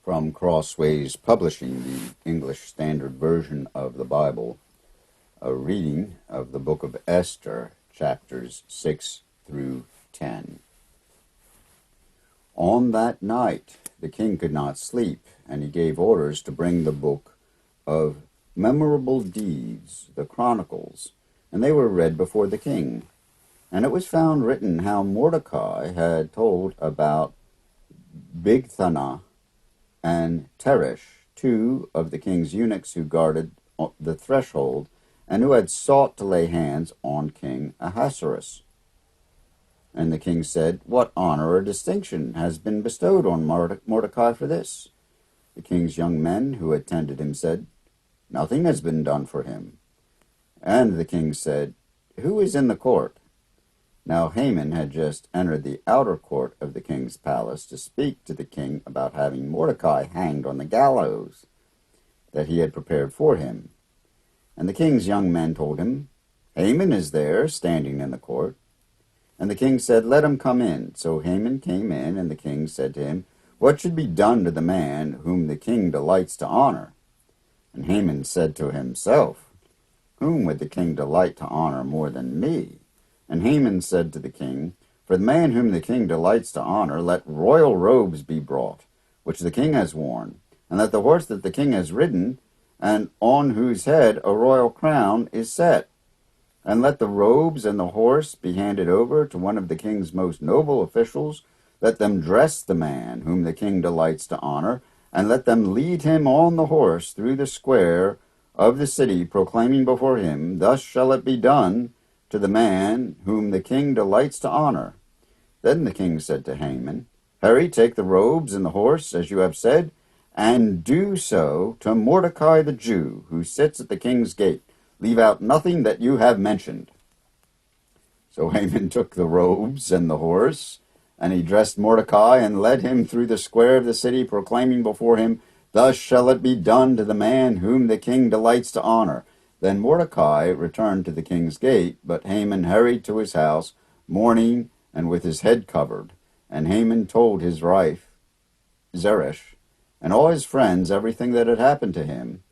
From Crossways Publishing, the English Standard Version of the Bible, a reading of the book of Esther, chapters 6 through 10. On that night the king could not sleep, and he gave orders to bring the book of memorable deeds, the Chronicles, and they were read before the king. And it was found written how Mordecai had told about Bigthana and Teresh, two of the king's eunuchs who guarded the threshold, and who had sought to lay hands on King Ahasuerus. And the king said, "What honor or distinction has been bestowed on Mordecai for this?" The king's young men who attended him said, "Nothing has been done for him." And the king said, "Who is in the court?" Now Haman had just entered the outer court of the king's palace to speak to the king about having Mordecai hanged on the gallows that he had prepared for him. And the king's young men told him, "Haman is there, standing in the court." And the king said, "Let him come in." So Haman came in, and the king said to him, "What should be done to the man whom the king delights to honor?" And Haman said to himself, "Whom would the king delight to honor more than me?" And Haman said to the king, "For the man whom the king delights to honor, let royal robes be brought, which the king has worn, and let the horse that the king has ridden, and on whose head a royal crown is set. And let the robes and the horse be handed over to one of the king's most noble officials. Let them dress the man whom the king delights to honor, and let them lead him on the horse through the square of the city, proclaiming before him, 'Thus shall it be done to the man whom the king delights to honor.'" Then the king said to Haman, "Hurry, take the robes and the horse, as you have said, and do so to Mordecai the Jew, who sits at the king's gate. Leave out nothing that you have mentioned." So Haman took the robes and the horse, and he dressed Mordecai and led him through the square of the city, proclaiming before him, "Thus shall it be done to the man whom the king delights to honor." Then Mordecai returned to the king's gate, but Haman hurried to his house, mourning and with his head covered. And Haman told his wife, Zeresh, and all his friends everything that had happened to him.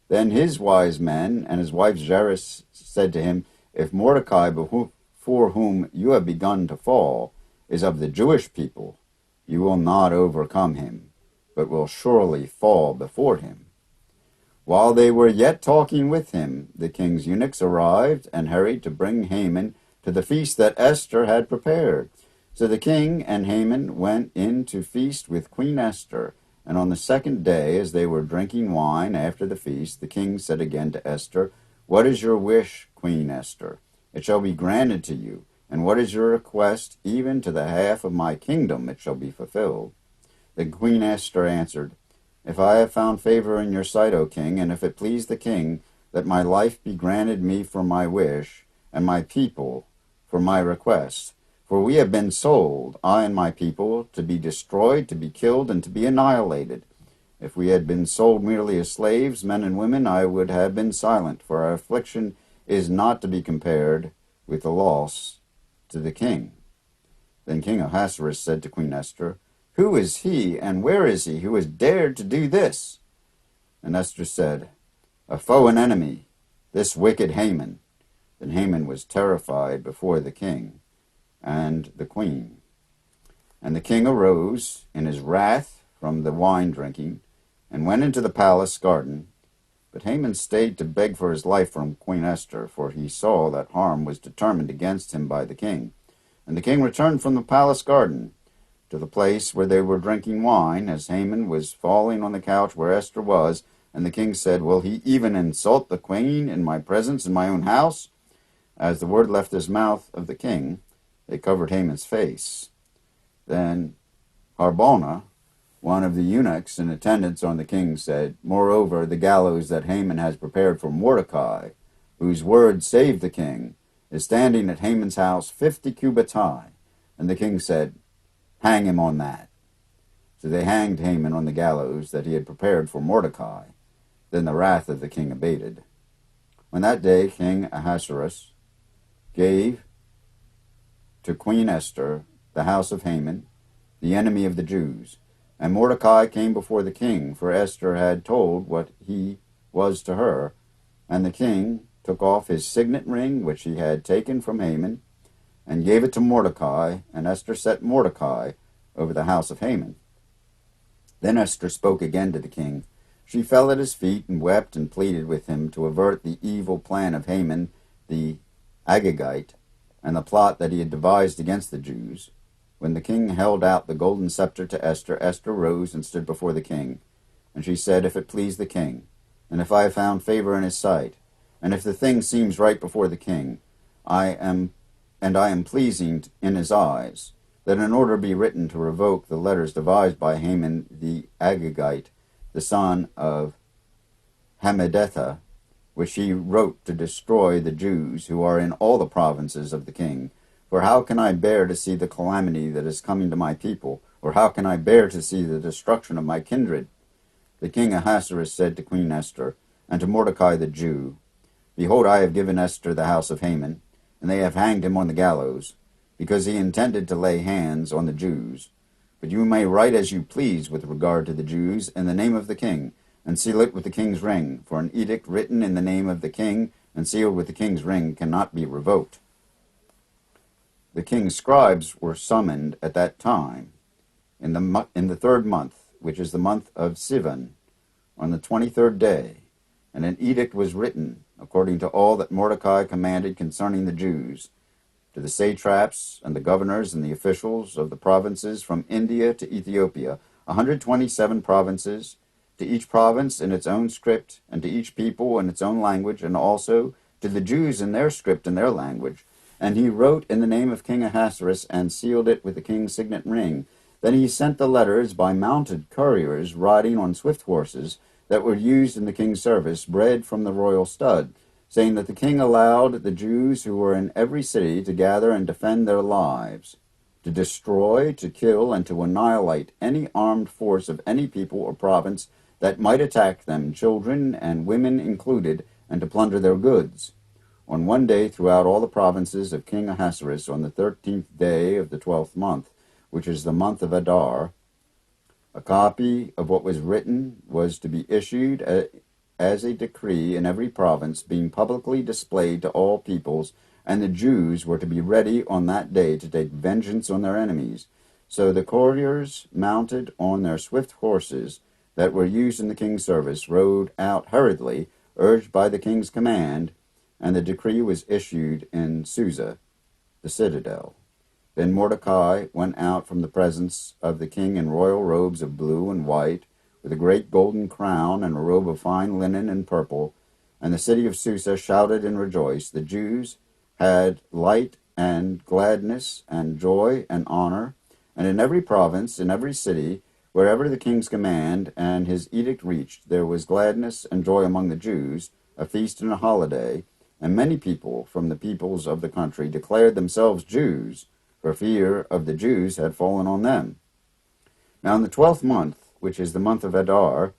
Then his wise men and his wife Zeresh said to him, "If Mordecai, before whom you have begun to fall, is of the Jewish people, you will not overcome him, but will surely fall before him." While they were yet talking with him, the king's eunuchs arrived and hurried to bring Haman to the feast that Esther had prepared. So the king and Haman went in to feast with Queen Esther. And on the second day, as they were drinking wine after the feast, the king said again to Esther, "What is your wish, Queen Esther? It shall be granted to you. And what is your request? Even to the half of my kingdom it shall be fulfilled." Then Queen Esther answered, "If I have found favor in your sight, O king, and if it please the king, let my life be granted me for my wish, and my people for my request. For we have been sold, I and my people, to be destroyed, to be killed, and to be annihilated. If we had been sold merely as slaves, men and women, I would have been silent, for our affliction is not to be compared with the loss to the king." Then King Ahasuerus said to Queen Esther, "Who is he, and where is he, who has dared to do this?" And Esther said, "A foe and enemy, this wicked Haman." Then Haman was terrified before the king and the queen. And the king arose in his wrath from the wine drinking, and went into the palace garden. But Haman stayed to beg for his life from Queen Esther, for he saw that harm was determined against him by the king. And the king returned from the palace garden to the place where they were drinking wine, as Haman was falling on the couch where Esther was. And the king said, "Will he even insult the queen in my presence in my own house?" As the word left his mouth of the king, they covered Haman's face. Then Harbona, one of the eunuchs in attendance on the king, said, "Moreover, the gallows that Haman has prepared for Mordecai, whose word saved the king, is standing at Haman's house 50 cubits high." And the king said, "Hang him on that." So they hanged Haman on the gallows that he had prepared for Mordecai. Then the wrath of the king abated. On that day King Ahasuerus gave to Queen Esther the house of Haman, the enemy of the Jews, And Mordecai came before the king, for Esther had told what he was to her. And the king took off his signet ring, which he had taken from Haman, and gave it to Mordecai, and Esther set Mordecai over the house of Haman. Then Esther spoke again to the king. She fell at his feet and wept and pleaded with him to avert the evil plan of Haman the Agagite, and the plot that he had devised against the Jews. When the king held out the golden scepter to Esther, Esther rose and stood before the king. And she said, "If it please the king, and if I have found favor in his sight, and if the thing seems right before the king, I am pleasing in his eyes, that an order be written to revoke the letters devised by Haman the Agagite, the son of Hammedatha, which he wrote to destroy the Jews who are in all the provinces of the king. For how can I bear to see the calamity that is coming to my people, or how can I bear to see the destruction of my kindred?" The king Ahasuerus said to Queen Esther, and to Mordecai the Jew, "Behold, I have given Esther the house of Haman, and they have hanged him on the gallows, because he intended to lay hands on the Jews. But you may write as you please with regard to the Jews in the name of the king, and seal it with the king's ring, for an edict written in the name of the king and sealed with the king's ring cannot be revoked." The king's scribes were summoned at that time in the 3rd month, which is the month of Sivan, on the 23rd day, and an edict was written, according to all that Mordecai commanded concerning the Jews, to the satraps and the governors and the officials of the provinces from India to Ethiopia, 127 provinces, to each province in its own script, and to each people in its own language, and also to the Jews in their script and their language. And he wrote in the name of King Ahasuerus, and sealed it with the king's signet ring. Then he sent the letters by mounted couriers riding on swift horses that were used in the king's service, bred from the royal stud, saying that the king allowed the Jews who were in every city to gather and defend their lives, to destroy, to kill, and to annihilate any armed force of any people or province that might attack them, children and women included, and to plunder their goods. On one day throughout all the provinces of King Ahasuerus, on the 13th day of the 12th month, which is the month of Adar, a copy of what was written was to be issued as a decree in every province, being publicly displayed to all peoples, and the Jews were to be ready on that day to take vengeance on their enemies. So the couriers, mounted on their swift horses that were used in the king's service, rode out hurriedly, urged by the king's command, and the decree was issued in Susa, the citadel. Then Mordecai went out from the presence of the king in royal robes of blue and white, with a great golden crown and a robe of fine linen and purple, and the city of Susa shouted and rejoiced. The Jews had light and gladness and joy and honor, and in every province, in every city, wherever the king's command and his edict reached, there was gladness and joy among the Jews, a feast and a holiday, and many people from the peoples of the country declared themselves Jews, for fear of the Jews had fallen on them. Now in the 12th month, which is the month of Adar,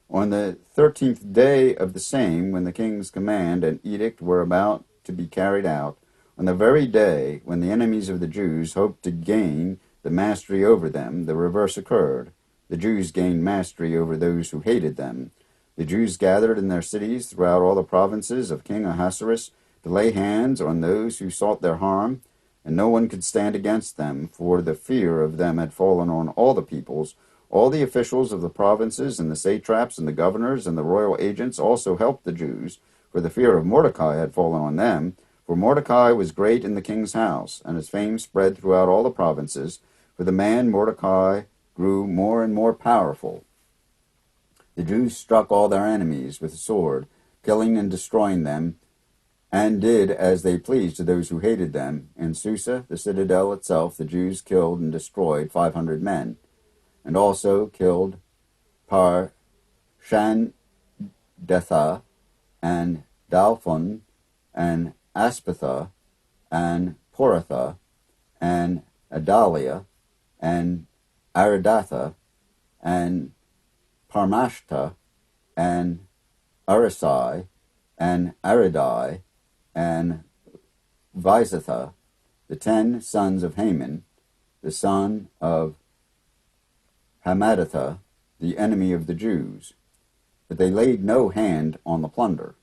on the 13th day of the same, when the king's command and edict were about to be carried out, on the very day when the enemies of the Jews hoped to gain the mastery over them, the reverse occurred. The Jews gained mastery over those who hated them. The Jews gathered in their cities throughout all the provinces of King Ahasuerus to lay hands on those who sought their harm, and no one could stand against them, for the fear of them had fallen on all the peoples. All the officials of the provinces and the satraps and the governors and the royal agents also helped the Jews, for the fear of Mordecai had fallen on them. For Mordecai was great in the king's house, and his fame spread throughout all the provinces. For the man Mordecai grew more and more powerful. The Jews struck all their enemies with the sword, killing and destroying them, and did as they pleased to those who hated them. In Susa, the citadel itself, the Jews killed and destroyed 500 men, and also killed Parshandetha and Dalphon and Aspatha and Poratha and Adalia and Aridatha and Parmashta and Arisai and Aridai and Visatha, the 10 sons of Haman, the son of Hammedatha, the enemy of the Jews, but they laid no hand on the plunder.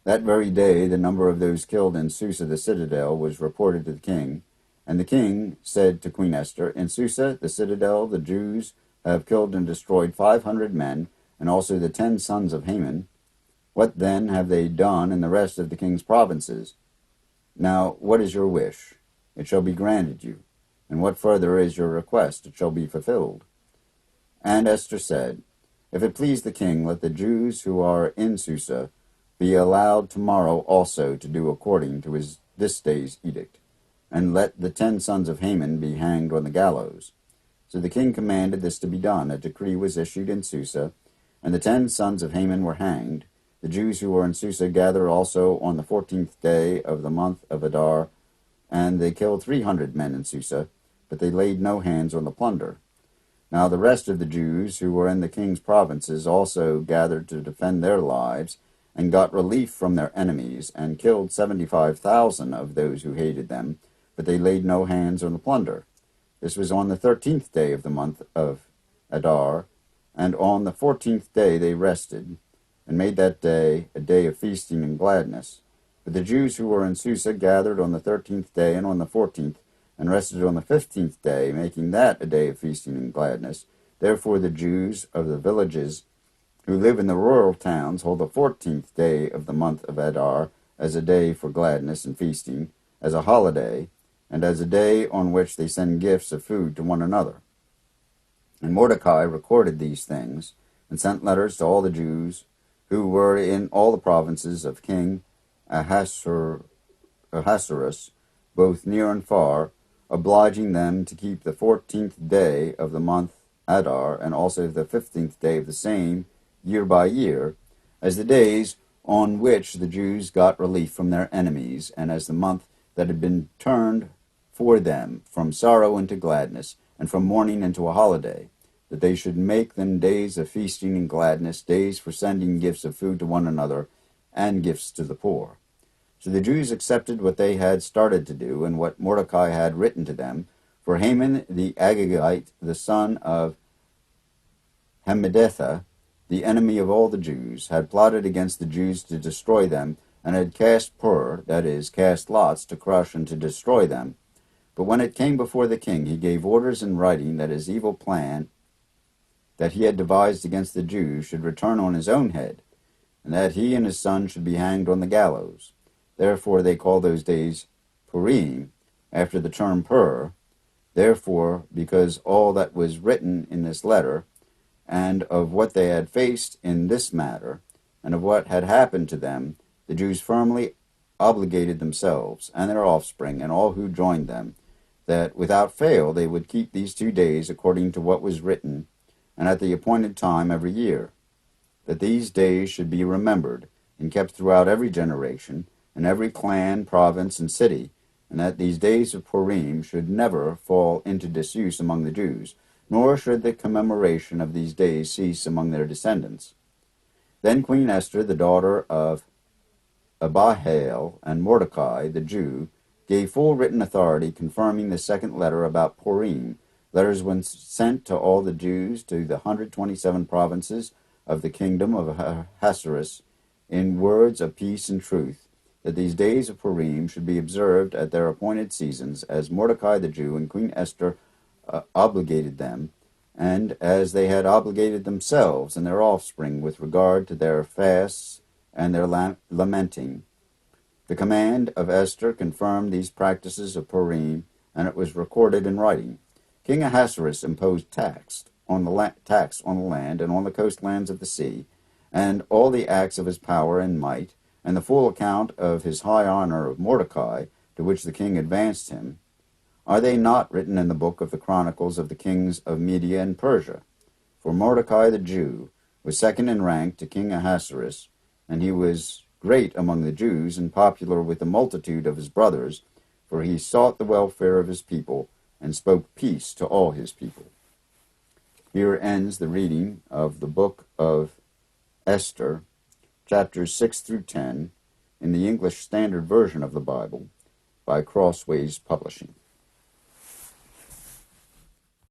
That very day the number of those killed in Susa the citadel was reported to the king, and the king said to Queen Esther, "In Susa the citadel the Jews have killed and destroyed 500 men, and also the 10 sons of Haman. What then have they done in the rest of the king's provinces? Now what is your wish? It shall be granted you. And what further is your request? It shall be fulfilled." And Esther said, "If it please the king, let the Jews who are in Susa be allowed tomorrow also to do according to this day's edict, and let the 10 sons of Haman be hanged on the gallows." So the king commanded this to be done. A decree was issued in Susa, and the 10 sons of Haman were hanged. The Jews who were in Susa gathered also on the 14th day of the month of Adar, and they killed 300 men in Susa, but they laid no hands on the plunder. Now the rest of the Jews who were in the king's provinces also gathered to defend their lives, and got relief from their enemies, and killed 75,000 of those who hated them, but they laid no hands on the plunder. This was on the 13th day of the month of Adar, and on the 14th day they rested, and made that day a day of feasting and gladness. But the Jews who were in Susa gathered on the 13th day and on the 14th, and rested on the 15th day, making that a day of feasting and gladness. Therefore the Jews of the villages who live in the rural towns hold the 14th day of the month of Adar as a day for gladness and feasting, as a holiday, and as a day on which they send gifts of food to one another. And Mordecai recorded these things, and sent letters to all the Jews who were in all the provinces of King Ahasuerus, both near and far, obliging them to keep the 14th day of the month Adar, and also the 15th day of the same, year by year, as the days on which the Jews got relief from their enemies, and as the month that had been turned for them from sorrow into gladness, and from mourning into a holiday, that they should make them days of feasting and gladness, days for sending gifts of food to one another, and gifts to the poor. So the Jews accepted what they had started to do, and what Mordecai had written to them. For Haman the Agagite, the son of Hammedatha, the enemy of all the Jews, had plotted against the Jews to destroy them, and had cast pur, that is, cast lots, to crush and to destroy them. But when it came before the king, he gave orders in writing that his evil plan that he had devised against the Jews should return on his own head, and that he and his son should be hanged on the gallows. Therefore they call those days Purim, after the term pur. Therefore, because all that was written in this letter, and of what they had faced in this matter, and of what had happened to them, the Jews firmly obligated themselves, and their offspring, and all who joined them, that without fail they would keep these 2 days according to what was written, and at the appointed time every year, that these days should be remembered, and kept throughout every generation, and every clan, province, and city, and that these days of Purim should never fall into disuse among the Jews, nor should the commemoration of these days cease among their descendants. Then Queen Esther, the daughter of Abihail, and Mordecai, the Jew, gave full written authority confirming the second letter about Purim. Letters were sent to all the Jews to the 127 provinces of the kingdom of Ahasuerus in words of peace and truth, that these days of Purim should be observed at their appointed seasons, as Mordecai the Jew and Queen Esther obligated them, and as they had obligated themselves and their offspring with regard to their fasts and their lamenting. The command of Esther confirmed these practices of Purim, and it was recorded in writing. King Ahasuerus imposed tax on the land and on the coastlands of the sea, and all the acts of his power and might, and the full account of his high honor of Mordecai, to which the king advanced him, are they not written in the book of the chronicles of the kings of Media and Persia? For Mordecai the Jew was second in rank to King Ahasuerus, and he was great among the Jews and popular with the multitude of his brothers, for he sought the welfare of his people and spoke peace to all his people. Here ends the reading of the book of Esther, chapters 6 through 10, in the English Standard Version of the Bible by Crossways Publishing.